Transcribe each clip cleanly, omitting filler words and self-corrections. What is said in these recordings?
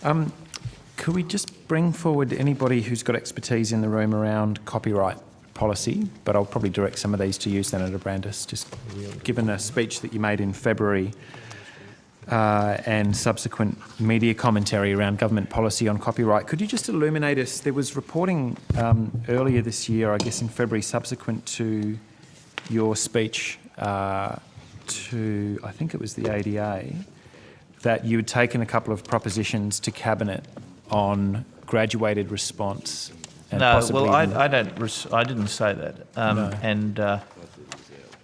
Could we just bring forward anybody who's got expertise in the room around copyright policy? But I'll probably direct some of these to you, Senator Brandis, just given a speech that you made in February and subsequent media commentary around government policy on copyright. Could you just illuminate us? There was reporting earlier this year, I guess in February, subsequent to your speech to, I think it was the ADA, that you had taken a couple of propositions to Cabinet on graduated response. And no, possibly well, I didn't say that. No. And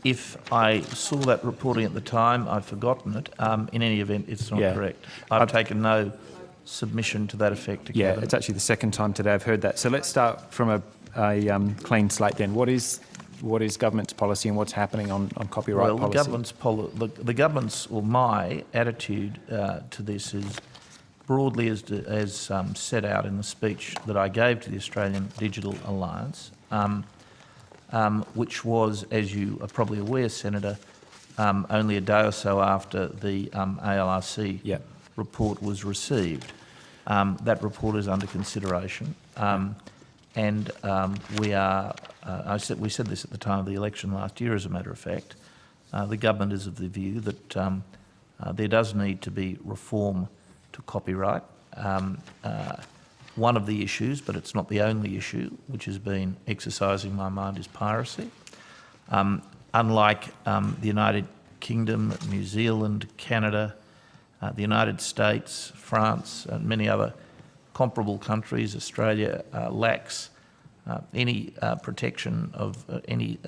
if I saw that reporting at the time, I've forgotten it. In any event, it's not correct. I've taken no submission to that effect to Cabinet. It's actually the second time today I've heard that. So let's start from a clean slate then. What is government's policy and what's happening on copyright policy? Well, the government's or my attitude to this is broadly as set out in the speech that I gave to the Australian Digital Alliance, which was, as you are probably aware, Senator, only a day or so after the ALRC report was received. That report is under consideration. And we said this at the time of the election last year, as a matter of fact. The government is of the view that there does need to be reform to copyright. One of the issues, but it's not the only issue, which has been exercising my mind, is piracy. Unlike the United Kingdom, New Zealand, Canada, the United States, France, and many other comparable countries, Australia lacks any protection of any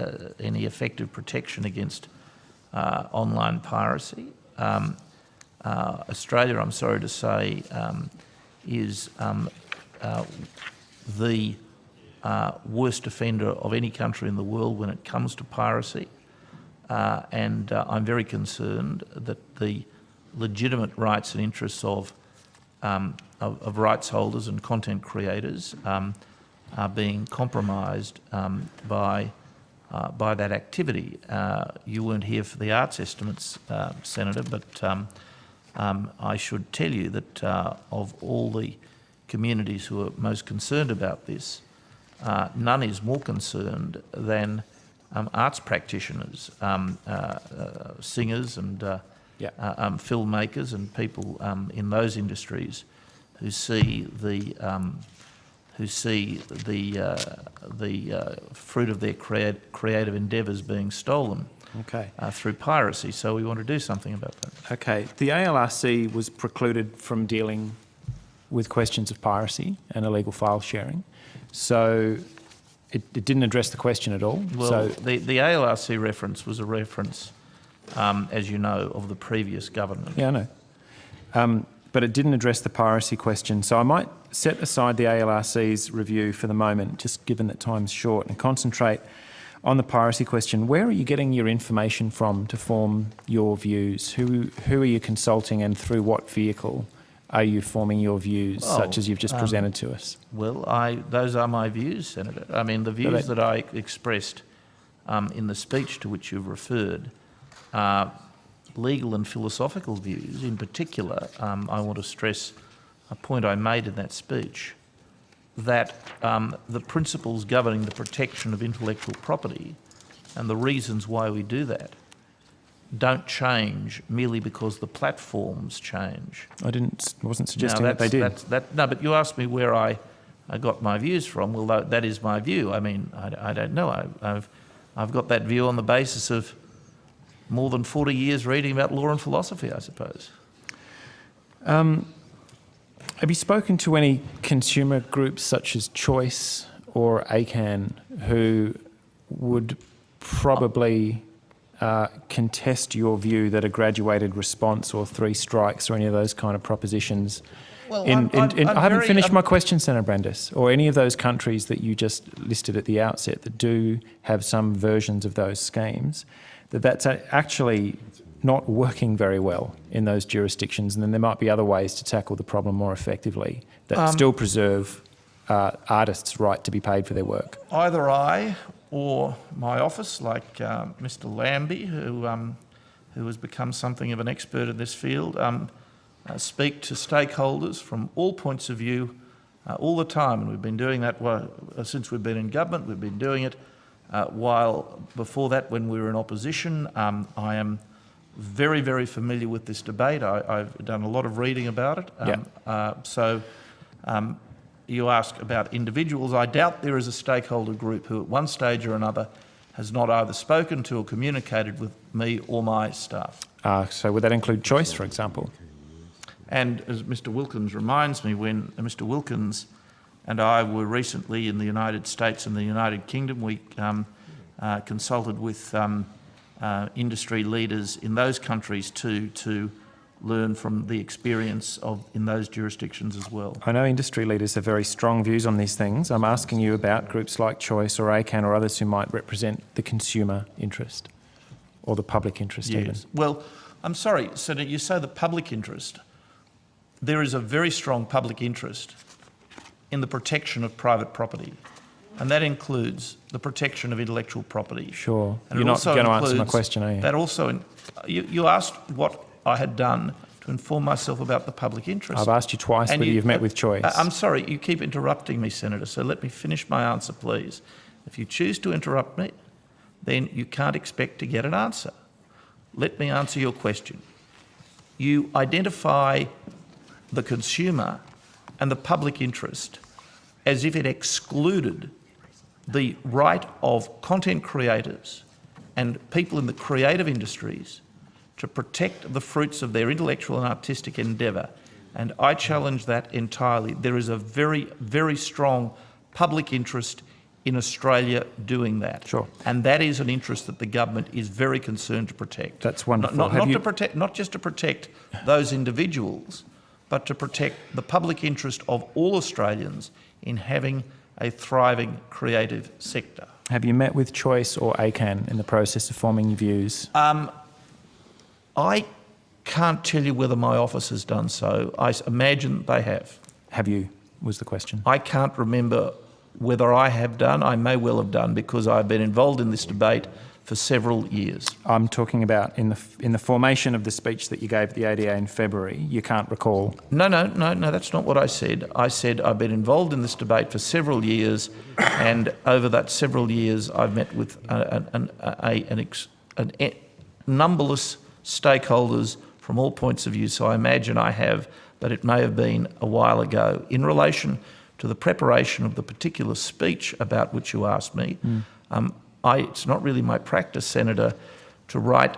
effective protection against online piracy. Australia, I'm sorry to say, is the worst offender of any country in the world when it comes to piracy, and I'm very concerned that the legitimate rights and interests of rights holders and content creators are being compromised by that activity. You weren't here for the arts estimates, Senator, but I should tell you that of all the communities who are most concerned about this, none is more concerned than arts practitioners, singers and filmmakers and people in those industries who see the fruit of their creative endeavours being stolen through piracy. So we want to do something about that. Okay. The ALRC was precluded from dealing with questions of piracy and illegal file sharing. So it didn't address the question at all. Well, so the ALRC reference was a reference, as you know, of the previous government. Yeah, I know. But it didn't address the piracy question. So I might set aside the ALRC's review for the moment, just given that time's short, and concentrate on the piracy question. Where are you getting your information from to form your views? Who are you consulting, and through what vehicle are you forming your views, such as you've just presented to us? Well, those are my views, Senator. I mean, the views that I expressed in the speech to which you've referred are legal and philosophical views. In particular, I want to stress a point I made in that speech, that the principles governing the protection of intellectual property and the reasons why we do that don't change merely because the platforms change. I wasn't suggesting that they did. No, but you asked me where I got my views from. Well, that is my view. I mean, I don't know. I've got that view on the basis of more than 40 years reading about law and philosophy, I suppose. Have you spoken to any consumer groups such as Choice or ACAN who would probably contest your view that a graduated response or 3 strikes or any of those kind of propositions? Well, I haven't finished my question, Senator Brandis. Or any of those countries that you just listed at the outset that do have some versions of those schemes, that's actually not working very well in those jurisdictions, and then there might be other ways to tackle the problem more effectively that still preserve artists' right to be paid for their work. Either I or my office, like Mr. Lambie, who has become something of an expert in this field, speak to stakeholders from all points of view all the time, and we've been doing that since we've been in government. We've been doing it while before that when we were in opposition. I am very, very familiar with this debate. I've done a lot of reading about it. You ask about individuals. I doubt there is a stakeholder group who at one stage or another has not either spoken to or communicated with me or my staff. So would that include Choice, for example? And as Mr Wilkins reminds me, when Mr Wilkins and I were recently in the United States and the United Kingdom, we consulted with industry leaders in those countries to learn from the experience in those jurisdictions as well. I know industry leaders have very strong views on these things. I'm asking you about groups like Choice or ACAN or others who might represent the consumer interest or the public interest even. Well, I'm sorry, Senator, you say the public interest. There is a very strong public interest in the protection of private property, and that includes the protection of intellectual property. Sure. And you're not going to answer my question, are you? That also, you asked what I had done to inform myself about the public interest. I've asked you twice whether you've met with Choice. I'm sorry, you keep interrupting me, Senator, so let me finish my answer, please. If you choose to interrupt me, then you can't expect to get an answer. Let me answer your question. You identify the consumer and the public interest as if it excluded the right of content creators and people in the creative industries to protect the fruits of their intellectual and artistic endeavour. And I challenge that entirely. There is a very, very strong public interest in Australia doing that. Sure. And that is an interest that the government is very concerned to protect. That's wonderful. Not just to protect those individuals, but to protect the public interest of all Australians in having a thriving creative sector. Have you met with Choice or ACAN in the process of forming your views? I can't tell you whether my office has done so. I imagine they have. Have you, was the question. I can't remember whether I have done. I may well have done because I've been involved in this debate for several years. I'm talking about in the formation of the speech that you gave at the ADA in February. You can't recall. No, that's not what I said. I said I've been involved in this debate for several years, and over that several years I've met with numberless stakeholders from all points of view, so I imagine I have, but it may have been a while ago. In relation to the preparation of the particular speech about which you asked me, it's not really my practice, Senator, to write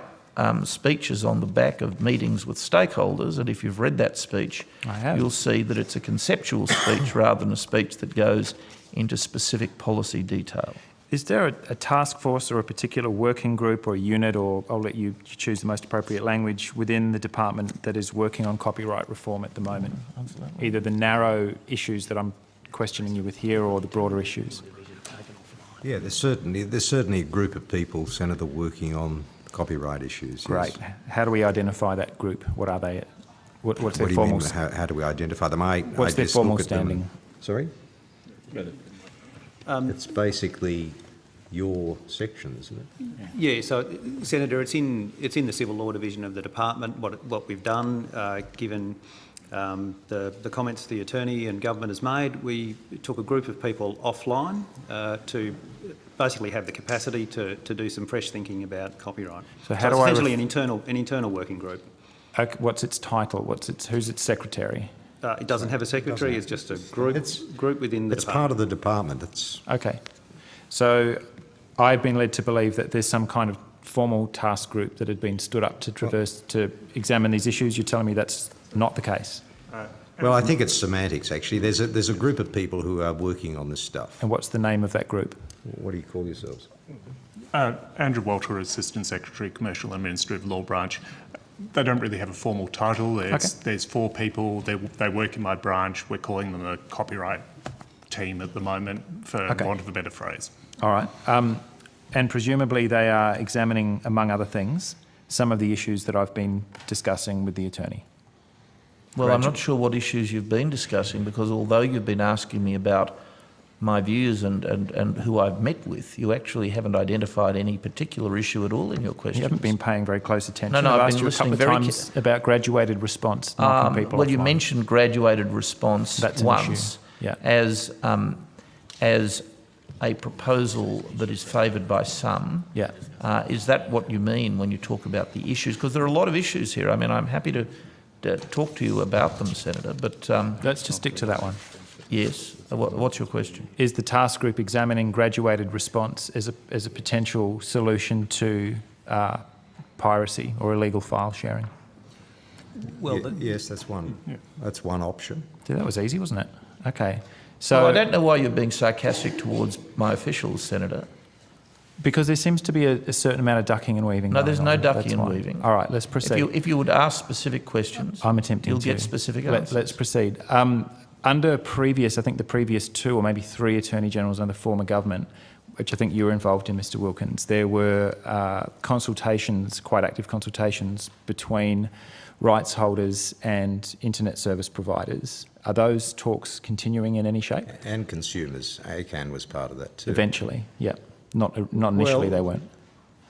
speeches on the back of meetings with stakeholders, and if you've read that speech, you'll see that it's a conceptual speech rather than a speech that goes into specific policy detail. Is there a task force or a particular working group or a unit, or I'll let you choose the most appropriate language, within the department that is working on copyright reform at the moment? Either the narrow issues that I'm questioning you with here or the broader issues? Yeah, there's certainly a group of people, Senator, working on copyright issues. Great. Yes. How do we identify that group? What are they? What's their formal? formal? What do you mean? How do we identify them? What's their formal standing? Sorry. It's basically your section, isn't it? Yeah. So, Senator, it's in the Civil Law Division of the department. What we've done, given the comments the Attorney and Government has made, we took a group of people offline to basically have the capacity to do some fresh thinking about copyright. So how it's do essentially an internal working group. Okay, what's its title? Who's its secretary? It doesn't have a secretary. It's just a group within the department. It's part of the department. Okay. So I've been led to believe that there's some kind of formal task group that had been stood up to examine these issues. You're telling me that's not the case? Well, I think it's semantics, actually. There's a group of people who are working on this stuff. And what's the name of that group? What do you call yourselves? Andrew Walter, Assistant Secretary, Commercial and Administrative Law Branch. They don't really have a formal title. There's 4 people. They work in my branch. We're calling them a copyright team at the moment, for want of a better phrase. All right. And presumably they are examining, among other things, some of the issues that I've been discussing with the Attorney. Well, I'm not sure what issues you've been discussing, because although you've been asking me about my views and who I've met with, you actually haven't identified any particular issue at all in your questions. You haven't been paying very close attention. No, I've I've asked been you a couple listening of very times about graduated response, knocking people Well, you offline. mentioned graduated response That's an once issue. Yeah. as a proposal that is favoured by some. Yeah. Is that what you mean when you talk about the issues? Because there are a lot of issues here. I mean, I'm happy to talk to you about them, Senator, but... Let's just stick to that one. Yes. What's your question? Is the task group examining graduated response as a potential solution to piracy or illegal file sharing? Well, Yes, that's one. That's one option. See, that was easy, wasn't it? Okay. So Well, I don't know why you're being sarcastic towards my officials, Senator. because there seems to be a certain amount of ducking and weaving. No, going there's on. no That's ducking and why. weaving. All right, let's proceed. If you would ask specific questions, I'm attempting you'll to. get specific answers. Let's proceed. Under previous, I think the previous 2 or maybe 3 Attorney Generals under former government, which I think you were involved in, Mr Wilkins, there were consultations, quite active consultations between rights holders and internet service providers. Are those talks continuing in any shape? And consumers. ACAN was part of that too. Eventually, yeah. Not initially, Well, they weren't.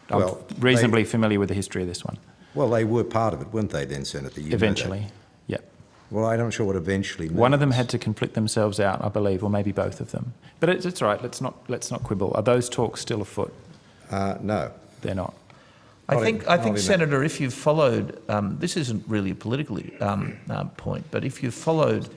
I'm well, reasonably familiar with the history of this one. Well, they were part of it, weren't they then, Senator? You know that. Eventually, yeah. Well, I'm not sure what eventually means. One of them had to conflict themselves out, I believe, or maybe both of them. But it's all right. Let's not quibble. Are those talks still afoot? No. They're not. I Not think, in that. Senator, if you've followed, this isn't really a political point, but if you've followed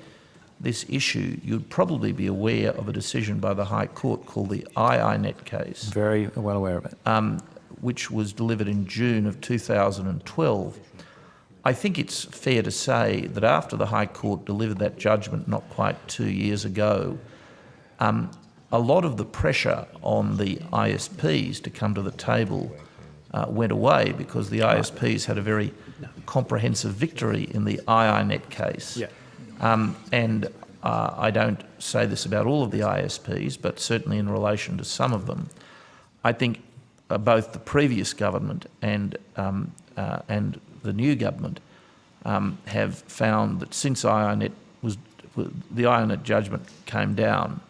this issue, you'd probably be aware of a decision by the High Court called the IINet case, Very well aware of it. which was delivered in June of 2012. I think it's fair to say that after the High Court delivered that judgment not quite 2 years ago, a lot of the pressure on the ISPs to come to the table went away because the ISPs had a very comprehensive victory in the IINet case. Yeah. And I don't say this about all of the ISPs, but certainly in relation to some of them. I think both the previous government and the new government have found that since the IINet judgment came down,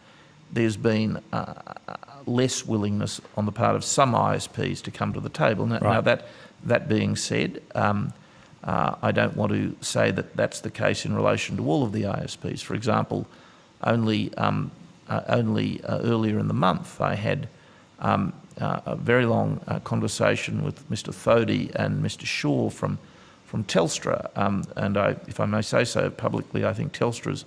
there's been less willingness on the part of some ISPs to come to the table. Now that being said, I don't want to say that that's the case in relation to all of the ISPs. For example, only earlier in the month I had a very long conversation with Mr Thodey and Mr Shaw from Telstra, and if I may say so publicly, I think Telstra's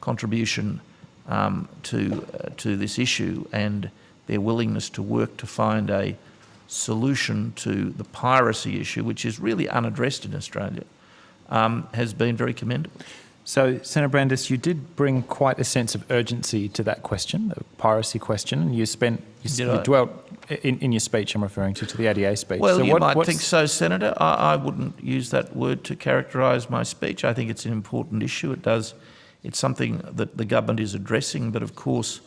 contribution to this issue and their willingness to work to find a solution to the piracy issue, which is really unaddressed in Australia, has been very commendable. So, Senator Brandis, you did bring quite a sense of urgency to that question, the piracy question, and you dwelt in your speech, I'm referring to the ADA speech. Well, so you might think so, Senator. I wouldn't use that word to characterise my speech. I think it's an important issue. It's something that the government is addressing, but of course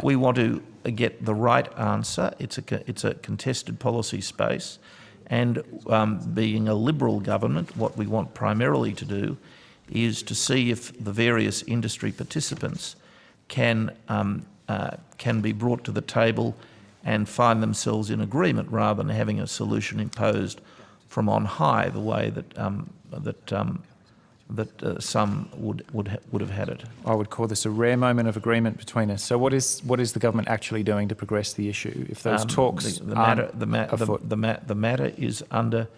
we want to get the right answer. It's a contested policy space, and being a Liberal government, what we want primarily to do is to see if the various industry participants can be brought to the table and find themselves in agreement rather than having a solution imposed from on high, the way that some would have had it. I would call this a rare moment of agreement between us. So what is the government actually doing to progress the issue? If those talks the matter is under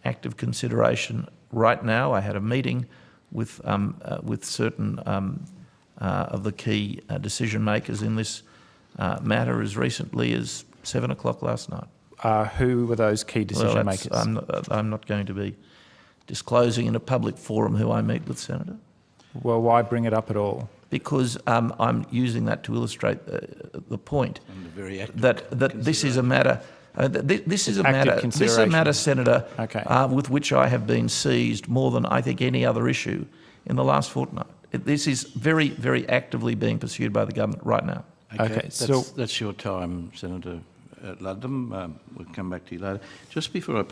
active consideration right now. I had a meeting with certain of the key decision makers in this matter as recently as 7 o'clock last night. Who were those key decision makers? I'm not going to be disclosing in a public forum who I meet with, Senator. Well, why bring it up at all? Because I'm using that to illustrate the point that this is a matter. This is a matter, Senator, with which I have been seized more than I think any other issue in the last fortnight. This is very, very actively being pursued by the government right now. Okay, so that's your time, Senator Ludlam. We'll come back to you later. Just before I